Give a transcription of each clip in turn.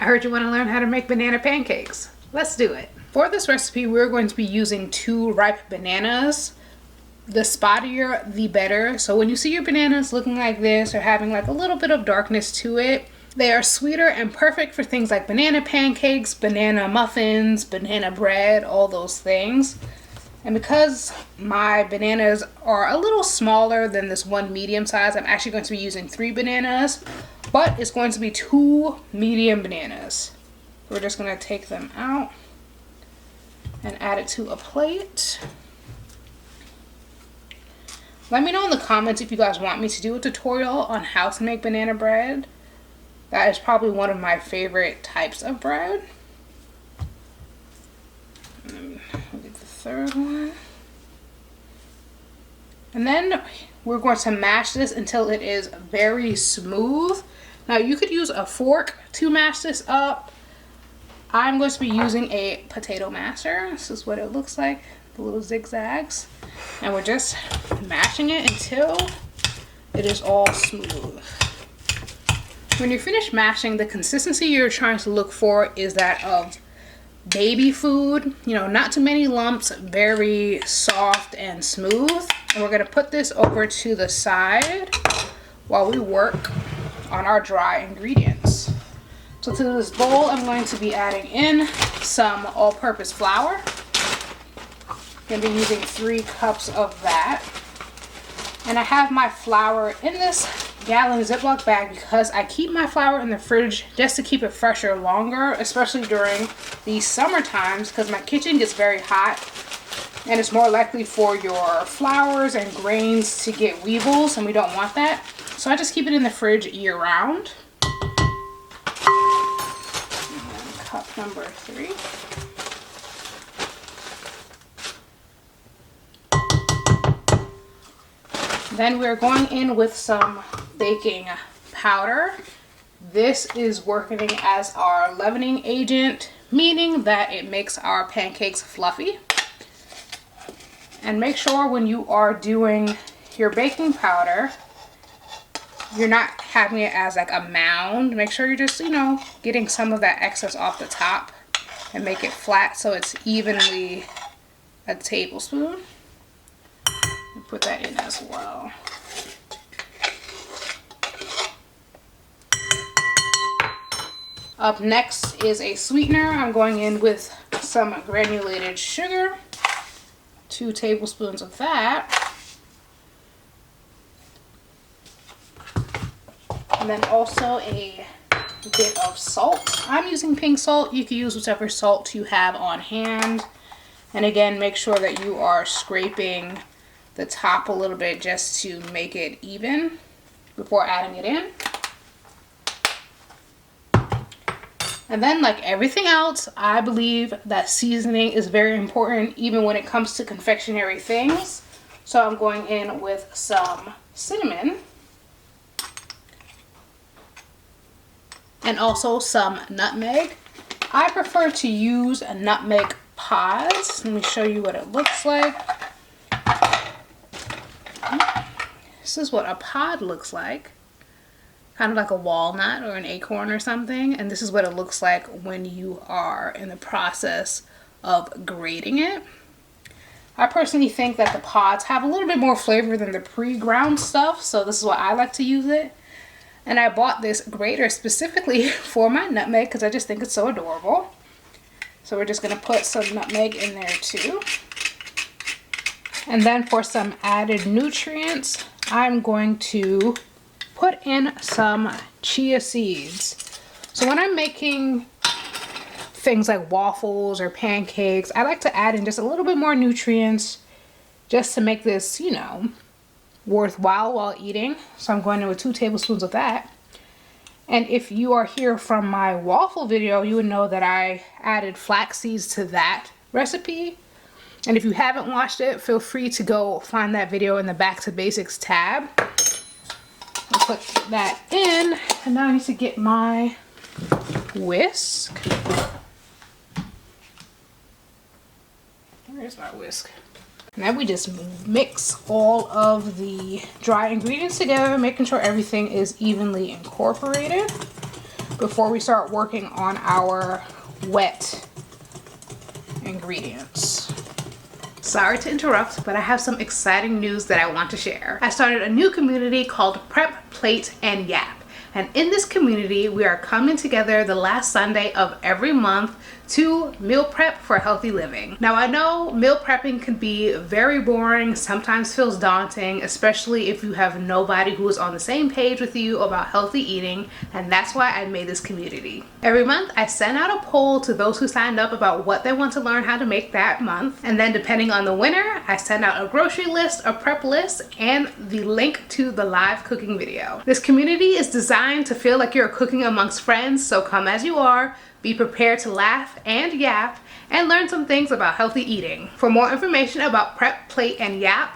I heard you want to learn how to make banana pancakes. Let's do it. For this recipe, we're going to be using 2 ripe bananas. The spottier, the better. So when you see your bananas looking like this or having like a little bit of darkness to it, they are sweeter and perfect for things like banana pancakes, banana muffins, banana bread, all those things. And because my bananas are a little smaller than this one medium size, I'm actually going to be using 3 bananas, but it's going to be 2 medium bananas. We're just going to take them out and add it to a plate. Let me know in the comments if you guys want me to do a tutorial on how to make banana bread. That is probably one of my favorite types of bread. We'll get the 3rd one. And then we're going to mash this until it is very smooth. Now you could use a fork to mash this up. I'm going to be using a potato masher. This is what it looks like, the little zigzags. And we're just mashing it until it is all smooth. When you're finished mashing, the consistency you're trying to look for is that of baby food. You know, not too many lumps, very soft and smooth. And we're gonna put this over to the side while we work on our dry ingredients. So to this bowl, I'm going to be adding in some all-purpose flour. I'm gonna be using 3 cups of that. And I have my flour in this gallon Ziploc bag because I keep my flour in the fridge just to keep it fresher longer, especially during the summer times because my kitchen gets very hot and it's more likely for your flours and grains to get weevils, and we don't want that. So I just keep it in the fridge year round. And then cup number 3. Then we're going in with some baking powder. This is working as our leavening agent, meaning that it makes our pancakes fluffy. And make sure when you are doing your baking powder, you're not having it as like a mound. Make sure you're just, you know, getting some of that excess off the top and make it flat so it's evenly a tablespoon. Put that in as well. Up next is a sweetener. I'm going in with some granulated sugar, 2 tablespoons of that. And then also a bit of salt. I'm using pink salt. You can use whichever salt you have on hand. And again, make sure that you are scraping the top a little bit just to make it even before adding it in. And then, like everything else, I believe that seasoning is very important even when it comes to confectionery things. So I'm going in with some cinnamon and also some nutmeg. I prefer to use a nutmeg pods. Let me show you what it looks like. This is what a pod looks like. Kind of like a walnut or an acorn or something. And this is what it looks like when you are in the process of grating it. I personally think that the pods have a little bit more flavor than the pre-ground stuff. So this is why I like to use it. And I bought this grater specifically for my nutmeg because I just think it's so adorable. So we're just going to put some nutmeg in there too. And then for some added nutrients, I'm going to put in some chia seeds. So when I'm making things like waffles or pancakes, I like to add in just a little bit more nutrients just to make this, you know, worthwhile while eating. So I'm going in with 2 tablespoons of that. And if you are here from my waffle video, you would know that I added flax seeds to that recipe. And if you haven't watched it, feel free to go find that video in the Back to Basics tab. I'll put that in, and now I need to get my whisk. Where's my whisk? And then we just mix all of the dry ingredients together, making sure everything is evenly incorporated. before we start working on our wet ingredients. Sorry to interrupt, but I have some exciting news that I want to share. I started a new community called Prep, Plate, and Yap. And in this community, we are coming together the last Sunday of every month to meal prep for healthy living. Now, I know meal prepping can be very boring, sometimes feels daunting, especially if you have nobody who is on the same page with you about healthy eating, and that's why I made this community. Every month, I send out a poll to those who signed up about what they want to learn how to make that month, and then depending on the winner, I send out a grocery list, a prep list, and the link to the live cooking video. This community is designed to feel like you're cooking amongst friends, so come as you are. Be prepared to laugh and yap and learn some things about healthy eating. For more information about Prep, Plate, and Yap,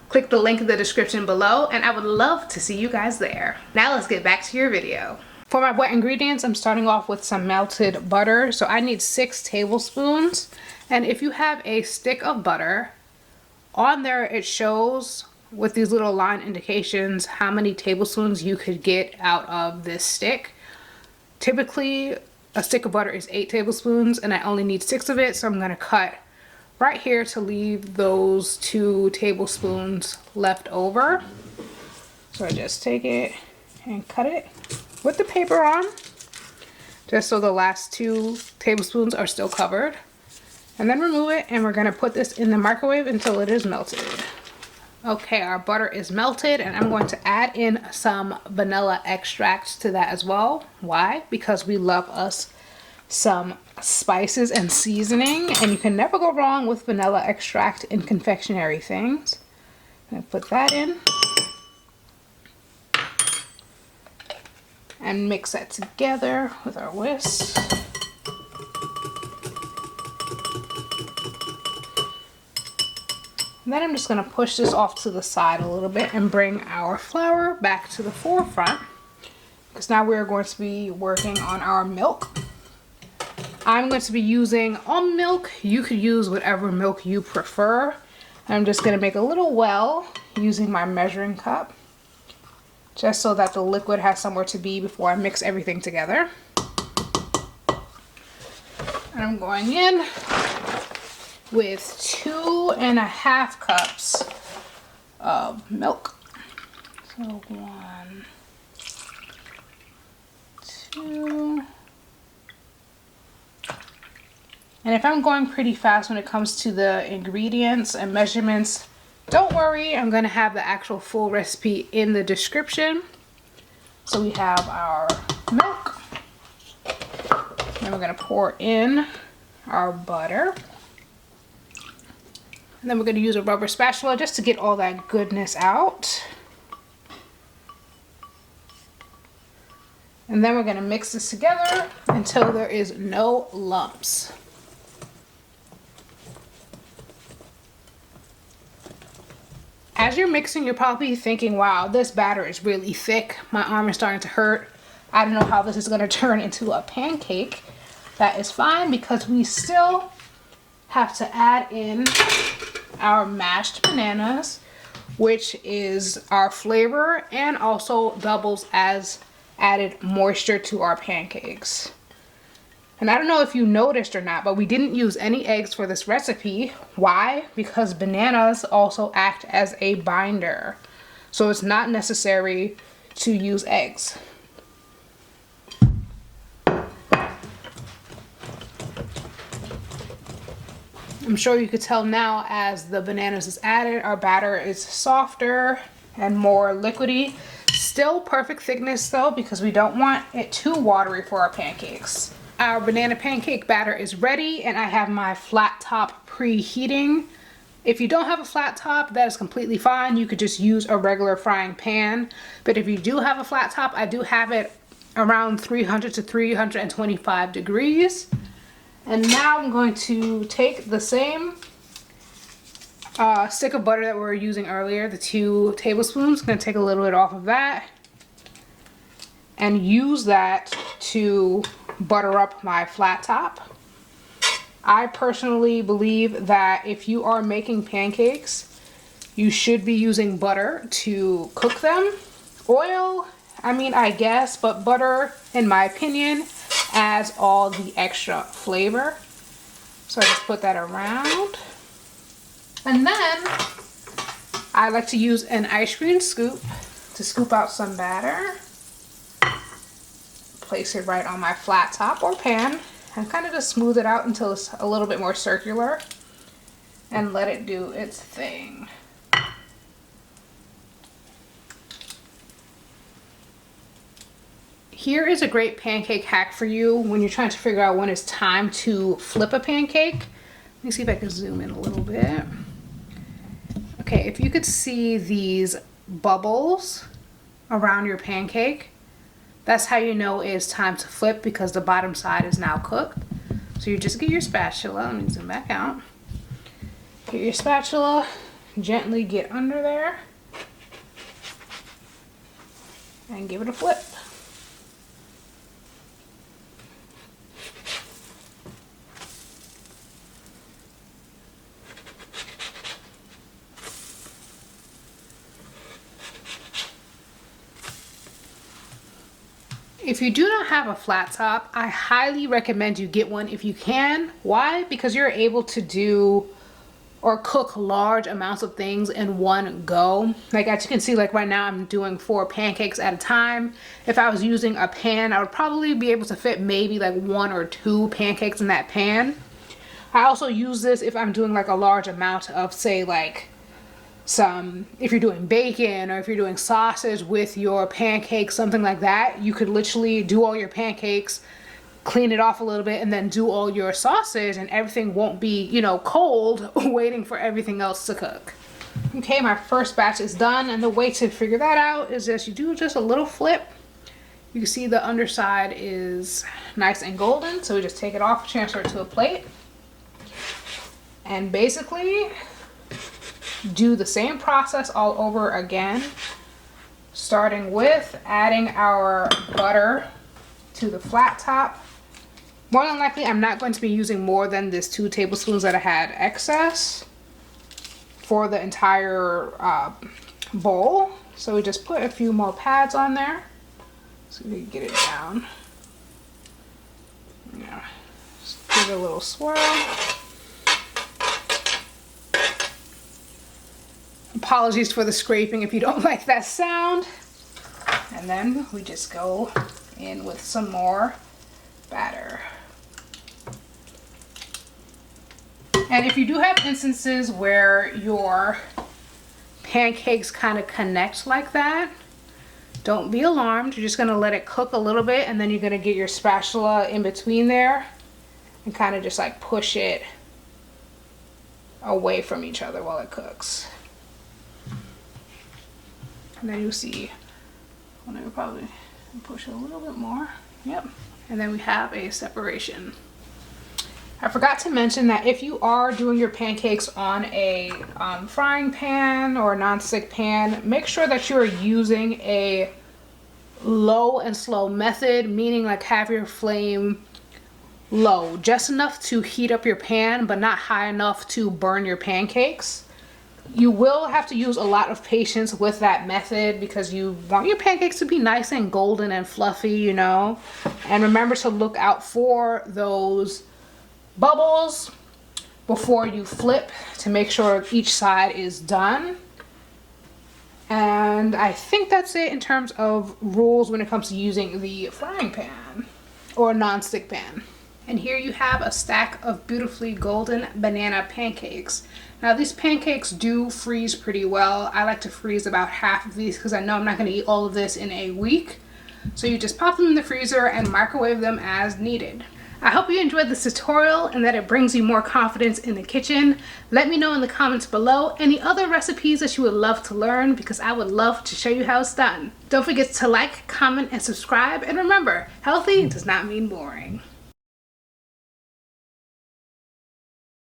click the link in the description below, and I would love to see you guys there. Now let's get back to your video. For my wet ingredients, I'm starting off with some melted butter. So I need 6 tablespoons. And if you have a stick of butter, on there it shows with these little line indications how many tablespoons you could get out of this stick. Typically, a stick of butter is 8 tablespoons and I only need 6 of it, so I'm gonna cut right here to leave those 2 tablespoons left over. So I just take it and cut it with the paper on, just so the last 2 tablespoons are still covered. And then remove it, and we're gonna put this in the microwave until it is melted. Okay, our butter is melted, and I'm going to add in some vanilla extract to that as well. Why? Because we love us some spices and seasoning, and you can never go wrong with vanilla extract in confectionery things. I'm gonna put that in and mix that together with our whisk. And then I'm just going to push this off to the side a little bit and bring our flour back to the forefront, because now we're going to be working on our milk. I'm going to be using almond milk. You could use whatever milk you prefer. I'm just going to make a little well using my measuring cup, just so that the liquid has somewhere to be before I mix everything together. And I'm going in with 2.5 cups of milk. So 1, 2. And if I'm going pretty fast when it comes to the ingredients and measurements, don't worry, I'm going to have the actual full recipe in the description. So we have our milk. Then we're going to pour in our butter. And then we're going to use a rubber spatula just to get all that goodness out. And then we're going to mix this together until there is no lumps. As you're mixing, you're probably thinking, wow, this batter is really thick. My arm is starting to hurt. I don't know how this is going to turn into a pancake. That is fine, because we still have to add in our mashed bananas, which is our flavor and also doubles as added moisture to our pancakes. And I don't know if you noticed or not, but we didn't use any eggs for this recipe. Why? Because bananas also act as a binder, so it's not necessary to use eggs. I'm sure you could tell now as the bananas is added, our batter is softer and more liquidy. Still perfect thickness though, because we don't want it too watery for our pancakes. Our banana pancake batter is ready, and I have my flat top preheating. If you don't have a flat top, that is completely fine. You could just use a regular frying pan. But if you do have a flat top, I do have it around 300 to 325 degrees. And now I'm going to take the same stick of butter that we were using earlier, the 2 tablespoons. I'm going to take a little bit off of that and use that to butter up my flat top. I personally believe that if you are making pancakes, you should be using butter to cook them. Oil, I mean, I guess, but butter, in my opinion, adds all the extra flavor. So I just put that around. And then I like to use an ice cream scoop to scoop out some batter. Place it right on my flat top or pan and kind of just smooth it out until it's a little bit more circular and let it do its thing. Here is a great pancake hack for you when you're trying to figure out when it's time to flip a pancake. Let me see if I can zoom in a little bit. Okay, if you could see these bubbles around your pancake, that's how you know it's time to flip, because the bottom side is now cooked. So you just get your spatula, let me zoom back out. Get your spatula, gently get under there, and give it a flip. If you do not have a flat top, I highly recommend you get one if you can. Why? Because you're able to do or cook large amounts of things in one go. Like as you can see, like right now I'm doing 4 pancakes at a time. If I was using a pan, I would probably be able to fit maybe like 1 or 2 pancakes in that pan. I also use this if I'm doing like a large amount of, say, like if you're doing bacon or if you're doing sausage with your pancakes, something like that. You could literally do all your pancakes, clean it off a little bit, and then do all your sausage, and everything won't be, you know, cold waiting for everything else to cook. Okay, my first batch is done, and the way to figure that out is just you do just a little flip. You can see the underside is nice and golden, so we just take it off, transfer it to a plate, and basically do the same process all over again, starting with adding our butter to the flat top. More than likely, I'm not going to be using more than this 2 tablespoons that I had excess for the entire bowl. So we just put a few more pads on there so we can get it down. Yeah, just give it a little swirl. Apologies for the scraping if you don't like that sound. And then we just go in with some more batter. And if you do have instances where your pancakes kind of connect like that, don't be alarmed. You're just going to let it cook a little bit, and then you're going to get your spatula in between there and kind of just like push it away from each other while it cooks. And then you'll see, well, I would probably push it a little bit more. Yep. And then we have a separation. I forgot to mention that if you are doing your pancakes on a frying pan or a non-stick pan, make sure that you are using a low and slow method, meaning like have your flame low, just enough to heat up your pan, but not high enough to burn your pancakes. You will have to use a lot of patience with that method because you want your pancakes to be nice and golden and fluffy, you know. And remember to look out for those bubbles before you flip to make sure each side is done. And I think that's it in terms of rules when it comes to using the frying pan or non-stick pan. And here you have a stack of beautifully golden banana pancakes. Now these pancakes do freeze pretty well. I like to freeze about half of these because I know I'm not going to eat all of this in a week. So you just pop them in the freezer and microwave them as needed. I hope you enjoyed this tutorial and that it brings you more confidence in the kitchen. Let me know in the comments below any other recipes that you would love to learn, because I would love to show you how it's done. Don't forget to like, comment, and subscribe. And remember, healthy does not mean boring.